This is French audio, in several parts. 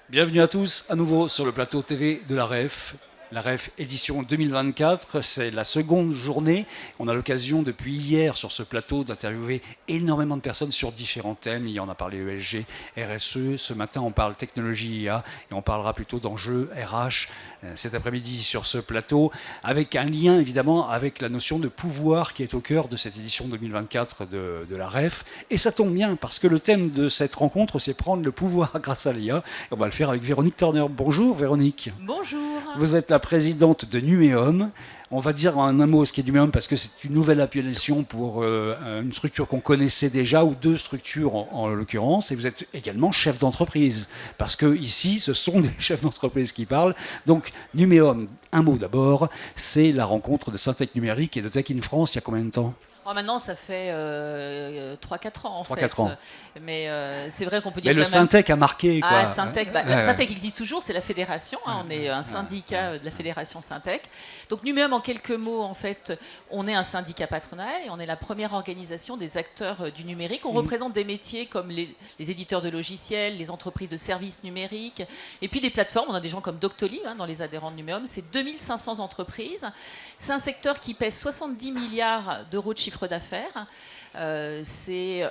Bienvenue à tous à nouveau sur le plateau TV de la REF. La REF édition 2024, c'est la seconde journée. On a l'occasion depuis hier sur ce plateau d'interviewer énormément de personnes sur différents thèmes. Hier on a parlé ESG, RSE, ce matin on parle technologie IA et on parlera plutôt d'enjeux RH cet après-midi sur ce plateau, avec un lien évidemment avec la notion de pouvoir qui est au cœur de cette édition 2024 de la REF. Et ça tombe bien parce que le thème de cette rencontre c'est prendre le pouvoir grâce à l'IA. On va le faire avec Véronique Turner. Bonjour Véronique. Bonjour. Vous êtes la présidente de Numéum. On va dire en un mot ce qu'est Numéum parce que c'est une nouvelle appellation pour une structure qu'on connaissait déjà, ou deux structures en l'occurrence. Et vous êtes également chef d'entreprise parce que ici, ce sont des chefs d'entreprise qui parlent. Donc Numéum, un mot d'abord, c'est la rencontre de Syntec Numérique et de Tech in France il y a combien de temps ? Maintenant, ça fait 3-4 ans en 3-4 fait. ans. Mais c'est vrai qu'on peut dire mais le quand même... Syntec a marqué, quoi. Ah, Syntec, la Syntec existe toujours, c'est la fédération. On est un syndicat de la fédération Syntec. Donc Numéum, en quelques mots, en fait, on est un syndicat patronal et on est la première organisation des acteurs du numérique. On représente des métiers comme les éditeurs de logiciels, les entreprises de services numériques, et puis des plateformes. On a des gens comme Doctolib dans les adhérents de Numéum. C'est 2500 entreprises. C'est un secteur qui pèse 70 milliards d'euros de chiffre d'affaires. C'est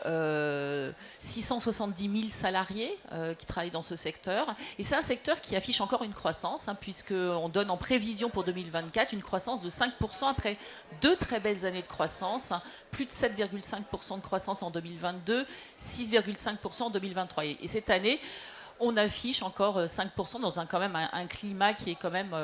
670 000 salariés qui travaillent dans ce secteur. Et c'est un secteur qui affiche encore une croissance, puisqu'on donne en prévision pour 2024 une croissance de 5% après 2 très belles années de croissance. Plus de 7,5% de croissance en 2022, 6,5% en 2023. Et cette année, on affiche encore 5% dans quand même un climat qui est quand même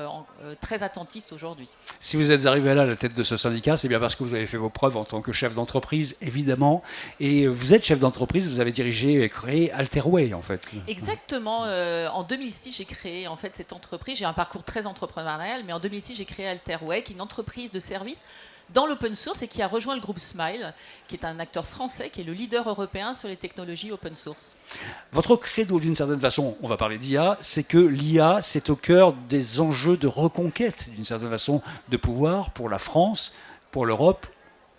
très attentiste aujourd'hui. Si vous êtes arrivé là à la tête de ce syndicat, c'est bien parce que vous avez fait vos preuves en tant que chef d'entreprise, évidemment. Et vous êtes chef d'entreprise, vous avez dirigé et créé Alterway, en fait. Exactement. En 2006, j'ai créé en fait cette entreprise. J'ai un parcours très entrepreneurial, mais en 2006, j'ai créé Alterway, qui est une entreprise de service dans l'open source et qui a rejoint le groupe Smile, qui est un acteur français, qui est le leader européen sur les technologies open source. Votre credo, d'une certaine façon, on va parler d'IA, c'est que l'IA, c'est au cœur des enjeux de reconquête, d'une certaine façon, de pouvoir pour la France, pour l'Europe.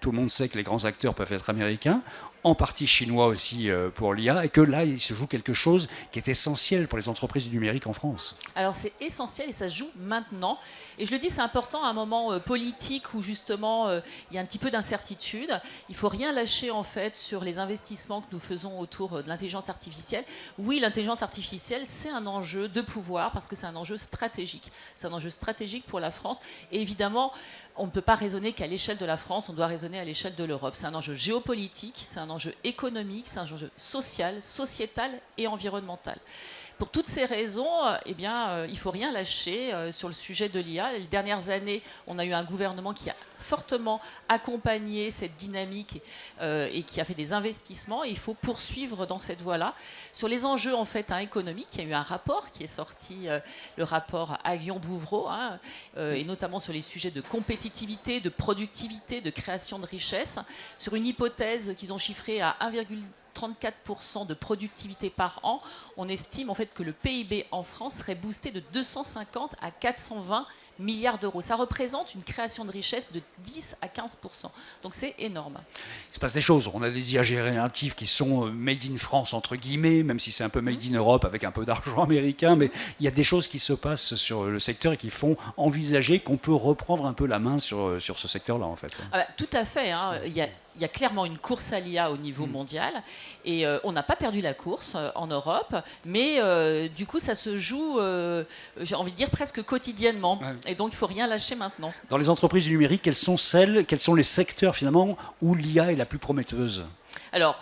Tout le monde sait que les grands acteurs peuvent être américains, en partie chinois aussi pour l'IA, et que là, il se joue quelque chose qui est essentiel pour les entreprises du numérique en France. Alors c'est essentiel et ça se joue maintenant. Et je le dis, c'est important à un moment politique où justement il y a un petit peu d'incertitude. Il ne faut rien lâcher en fait sur les investissements que nous faisons autour de l'intelligence artificielle. Oui, l'intelligence artificielle, c'est un enjeu de pouvoir parce que c'est un enjeu stratégique. C'est un enjeu stratégique pour la France. Et évidemment, on ne peut pas raisonner qu'à l'échelle de la France, on doit raisonner à l'échelle de l'Europe. C'est un enjeu géopolitique, c'est un enjeu économique, c'est un enjeu social, sociétal et environnemental. Pour toutes ces raisons, il ne faut rien lâcher sur le sujet de l'IA. Les dernières années, on a eu un gouvernement qui a fortement accompagné cette dynamique et qui a fait des investissements. Et il faut poursuivre dans cette voie-là. Sur les enjeux en fait, économiques, il y a eu un rapport qui est sorti, le rapport Aguillon-Bouvreau, et notamment sur les sujets de compétitivité, de productivité, de création de richesse, sur une hypothèse qu'ils ont chiffrée à 1,34% de productivité par an. On estime en fait que le PIB en France serait boosté de 250 à 420 milliards d'euros. Ça représente une création de richesse de 10 à 15%. Donc c'est énorme. Il se passe des choses. On a des IA génératifs qui sont made in France, entre guillemets, même si c'est un peu made in Europe avec un peu d'argent américain, mais il y a des choses qui se passent sur le secteur et qui font envisager qu'on peut reprendre un peu la main sur ce secteur-là, en fait. Tout à fait. Il y a clairement une course à l'IA au niveau mondial et on n'a pas perdu la course en Europe, mais du coup ça se joue, j'ai envie de dire, presque quotidiennement. Ouais. Et donc il ne faut rien lâcher maintenant. Dans les entreprises du numérique, quels sont les secteurs finalement où l'IA est la plus prometteuse ? Alors,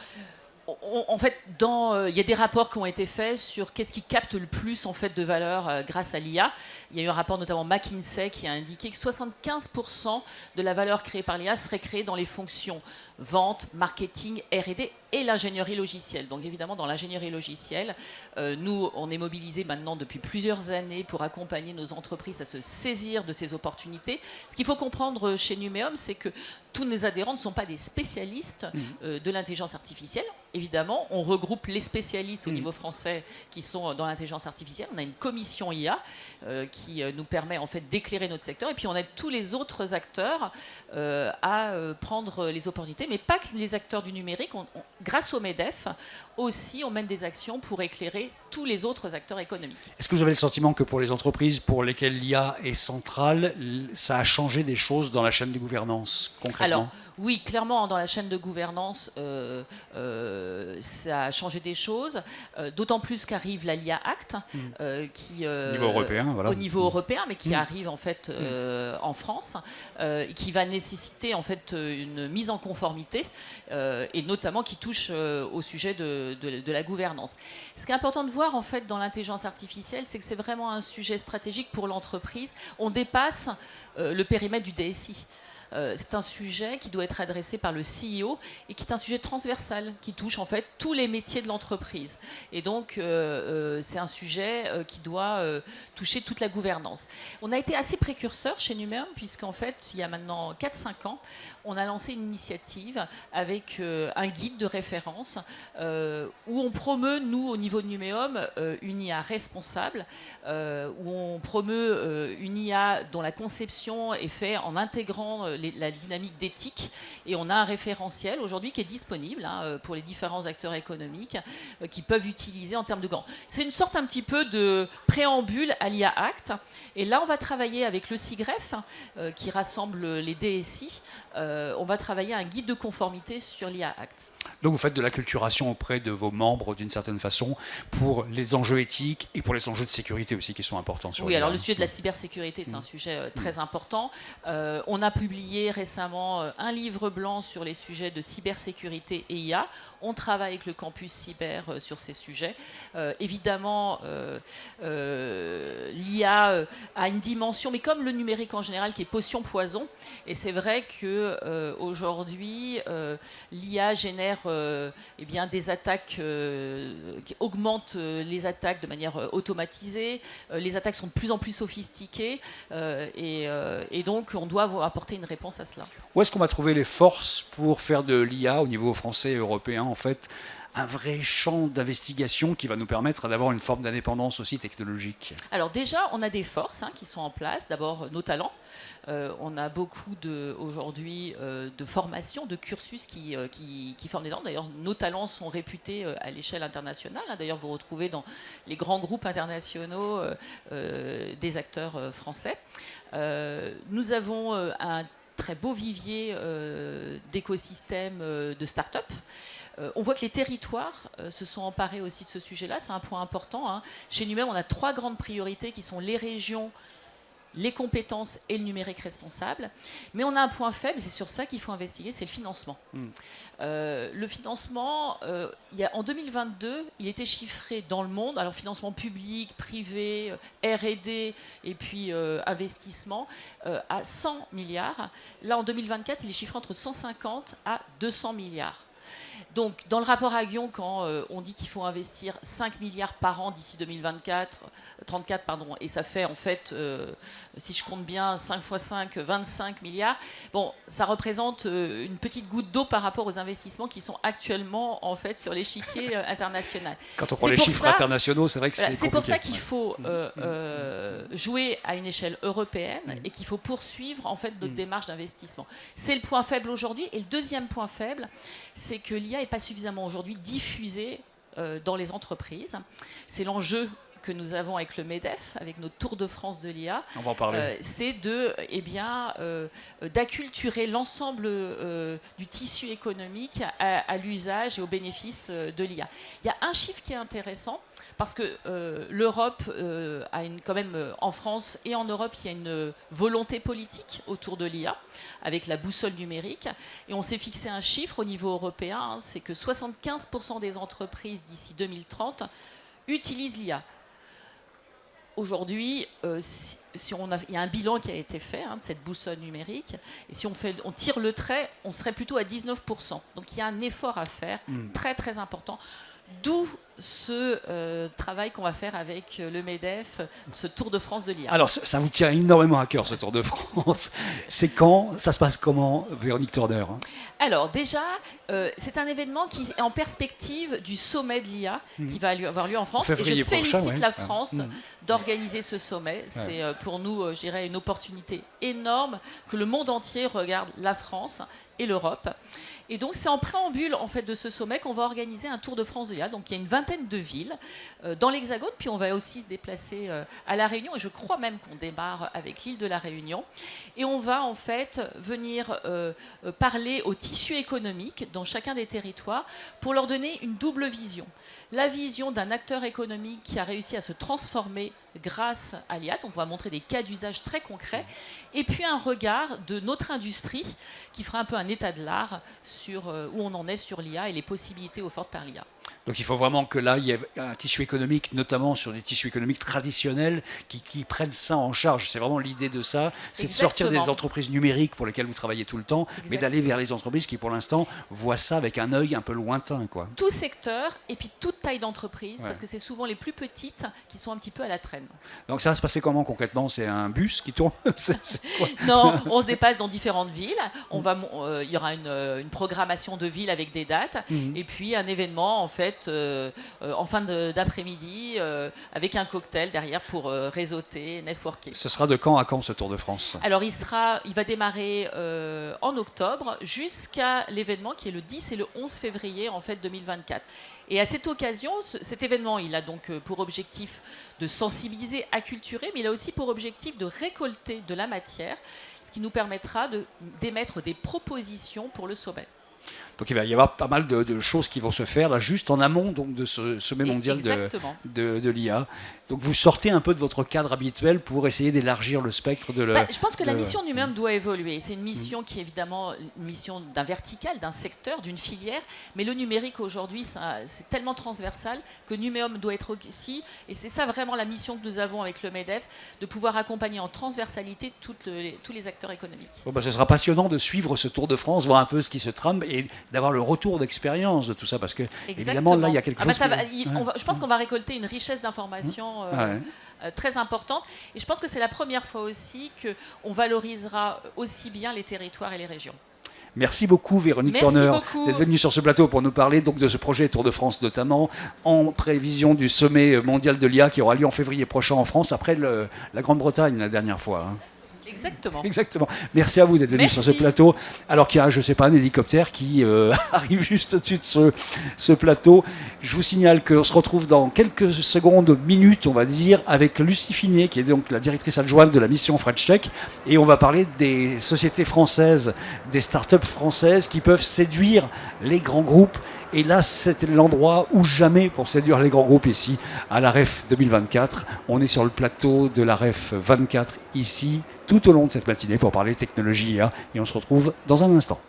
en fait, il y a des rapports qui ont été faits sur qu'est-ce qui capte le plus en fait, de valeur grâce à l'IA. Il y a eu un rapport notamment McKinsey qui a indiqué que 75% de la valeur créée par l'IA serait créée dans les fonctions vente, marketing, R&D et l'ingénierie logicielle. Donc évidemment, dans l'ingénierie logicielle, nous, on est mobilisés maintenant depuis plusieurs années pour accompagner nos entreprises à se saisir de ces opportunités. Ce qu'il faut comprendre chez Numéum, c'est que tous nos adhérents ne sont pas des spécialistes de l'intelligence artificielle. Évidemment, on regroupe les spécialistes au niveau français qui sont dans l'intelligence artificielle. On a une commission IA qui nous permet en fait d'éclairer notre secteur. Et puis on aide tous les autres acteurs à prendre les opportunités, mais pas que les acteurs du numérique. Grâce au MEDEF, aussi, on mène des actions pour éclairer tous les autres acteurs économiques. Est-ce que vous avez le sentiment que pour les entreprises pour lesquelles l'IA est centrale, ça a changé des choses dans la chaîne de gouvernance, concrètement? Alors, oui, clairement, dans la chaîne de gouvernance, ça a changé des choses, d'autant plus qu'arrive la LIA Act, qui, niveau européen, voilà. au niveau européen, mais qui arrive en fait en France, qui va nécessiter en fait une mise en conformité, et notamment qui touche au sujet de la gouvernance. Ce qui est important de voir en fait dans l'intelligence artificielle, c'est que c'est vraiment un sujet stratégique pour l'entreprise. On dépasse le périmètre du DSI. C'est un sujet qui doit être adressé par le CEO et qui est un sujet transversal qui touche en fait tous les métiers de l'entreprise. Et donc, c'est un sujet qui doit toucher toute la gouvernance. On a été assez précurseurs chez Numéum puisqu'en fait, il y a maintenant 4-5 ans, on a lancé une initiative avec un guide de référence où on promeut, nous, au niveau de Numéum, une IA responsable, où on promeut une IA dont la conception est faite en intégrant la dynamique d'éthique, et on a un référentiel aujourd'hui qui est disponible pour les différents acteurs économiques qui peuvent utiliser en termes de gants. C'est une sorte un petit peu de préambule à l'IA Act, et là on va travailler avec le CIGREF qui rassemble les DSI, on va travailler un guide de conformité sur l'IA Act. Donc vous faites de l'acculturation auprès de vos membres d'une certaine façon pour les enjeux éthiques et pour les enjeux de sécurité aussi qui sont importants. Oui, alors le sujet de la cybersécurité est un sujet très important. On a publié récemment un livre blanc sur les sujets de cybersécurité et IA. On travaille avec le campus cyber sur ces sujets. Évidemment, l'IA a une dimension, mais comme le numérique en général, qui est potion-poison. Et c'est vrai qu'aujourd'hui, l'IA génère eh bien, des attaques qui augmentent les attaques de manière automatisée. Les attaques sont de plus en plus sophistiquées et donc on doit apporter une réponse à cela. Où est-ce qu'on va trouver les forces pour faire de l'IA au niveau français et européen en fait un vrai champ d'investigation qui va nous permettre d'avoir une forme d'indépendance aussi technologique? Alors déjà, on a des forces qui sont en place. D'abord, nos talents. On a beaucoup aujourd'hui de formations, de cursus qui forment des talents. D'ailleurs, nos talents sont réputés à l'échelle internationale. D'ailleurs, vous retrouvez dans les grands groupes internationaux des acteurs français. Nous avons un très beau vivier d'écosystèmes de start-up. On voit que les territoires se sont emparés aussi de ce sujet-là. C'est un point important. Chez Numéum, on a 3 grandes priorités qui sont les régions, les compétences et le numérique responsable. Mais on a un point faible, et c'est sur ça qu'il faut investiguer, c'est le financement. Le financement, en 2022, il était chiffré dans le monde, alors financement public, privé, R&D et puis investissement, à 100 milliards. Là, en 2024, il est chiffré entre 150 à 200 milliards. Donc, dans le rapport Aguillon, quand on dit qu'il faut investir 5 milliards par an d'ici 2034, et ça fait en fait, si je compte bien, 5 x 5, 25 milliards, bon, ça représente une petite goutte d'eau par rapport aux investissements qui sont actuellement en fait sur l'échiquier international. Quand on prend les chiffres internationaux, c'est vrai que c'est compliqué. C'est pour ça qu'il faut jouer à une échelle européenne et qu'il faut poursuivre en fait notre démarche d'investissement. C'est le point faible aujourd'hui. Et le deuxième point faible, c'est que l'IA n'est pas suffisamment aujourd'hui diffusée dans les entreprises. C'est l'enjeu que nous avons avec le MEDEF, avec notre Tour de France de l'IA. On va en parler. C'est d'acculturer l'ensemble du tissu économique à l'usage et au bénéfice de l'IA. Il y a un chiffre qui est intéressant, parce que l'Europe a quand même, en France et en Europe, il y a une volonté politique autour de l'IA, avec la boussole numérique. Et on s'est fixé un chiffre au niveau européen, c'est que 75% des entreprises d'ici 2030 utilisent l'IA. Aujourd'hui, il y a un bilan qui a été fait de cette boussole numérique, et si on tire le trait, on serait plutôt à 19%. Donc il y a un effort à faire, très très important. D'où ce travail qu'on va faire avec le MEDEF, ce Tour de France de l'IA. Alors, ça vous tient énormément à cœur, ce Tour de France. C'est quand? Ça se passe comment, Véronique Turner? Alors, déjà, c'est un événement qui est en perspective du sommet de l'IA qui va avoir lieu en France. Et je félicite la France d'organiser ce sommet. C'est pour nous, je dirais, une opportunité énorme que le monde entier regarde la France et l'Europe. Et donc, c'est en préambule en fait, de ce sommet qu'on va organiser un Tour de France de l'IA. Donc, il y a une vingtaine vingtaine de villes dans l'Hexagone, puis on va aussi se déplacer à La Réunion, et je crois même qu'on démarre avec l'île de La Réunion. Et on va en fait venir parler au tissu économique dans chacun des territoires pour leur donner une double vision. La vision d'un acteur économique qui a réussi à se transformer grâce à l'IA, donc on va montrer des cas d'usage très concrets, et puis un regard de notre industrie qui fera un peu un état de l'art sur où on en est sur l'IA et les possibilités offertes par l'IA. Donc il faut vraiment que là, il y ait un tissu économique, notamment sur des tissus économiques traditionnels, qui prennent ça en charge. C'est vraiment l'idée de ça, c'est de sortir des entreprises numériques pour lesquelles vous travaillez tout le temps, mais d'aller vers les entreprises qui, pour l'instant, voient ça avec un œil un peu lointain, quoi. Tout secteur et puis toute taille d'entreprise, parce que c'est souvent les plus petites qui sont un petit peu à la traîne. Donc ça va se passer comment concrètement? C'est un bus qui tourne? C'est quoi? Non, on se dépasse dans différentes villes. Il y aura une programmation de villes avec des dates, et puis un événement en fait en fin d'après-midi avec un cocktail derrière pour réseauter, networker. Ce sera de quand à quand ce Tour de France? Alors il va démarrer en octobre jusqu'à l'événement qui est le 10 et le 11 février en fait 2024. Et à cette occasion, cet événement, il a donc pour objectif de sensibiliser, acculturer, mais il a aussi pour objectif de récolter de la matière, ce qui nous permettra d'émettre des propositions pour le sommet. Donc il va y avoir pas mal de choses qui vont se faire là, juste en amont donc, de ce sommet mondial de l'IA. Donc vous sortez un peu de votre cadre habituel pour essayer d'élargir le spectre de je pense que la mission Numéum doit évoluer. C'est une mission qui est évidemment une mission d'un vertical, d'un secteur, d'une filière. Mais le numérique aujourd'hui, c'est tellement transversal que Numéum doit être aussi, et c'est ça vraiment la mission que nous avons avec le MEDEF, de pouvoir accompagner en transversalité tous les acteurs économiques. Bon, ce sera passionnant de suivre ce Tour de France, voir un peu ce qui se trame et d'avoir le retour d'expérience de tout ça. Parce que évidemment, là, il y a quelque chose... Je pense qu'on va récolter une richesse d'informations très importante. Et je pense que c'est la première fois aussi qu'on valorisera aussi bien les territoires et les régions. Merci beaucoup Véronique Turner d'être venue sur ce plateau pour nous parler donc, de ce projet Tour de France notamment, en prévision du sommet mondial de l'IA qui aura lieu en février prochain en France, après la Grande-Bretagne la dernière fois. Exactement. Merci à vous d'être venu sur ce plateau. Alors qu'il y a, je ne sais pas, un hélicoptère qui arrive juste au-dessus de ce plateau. Je vous signale qu'on se retrouve dans quelques secondes, minutes, on va dire, avec Lucie Finier, qui est donc la directrice adjointe de la mission French Tech. Et on va parler des sociétés françaises, des startups françaises qui peuvent séduire les grands groupes. Et là, c'était l'endroit où jamais pour séduire les grands groupes ici, à la REF 2024. On est sur le plateau de la REF 24 ici, tout au long de cette matinée pour parler technologie IA. Et on se retrouve dans un instant.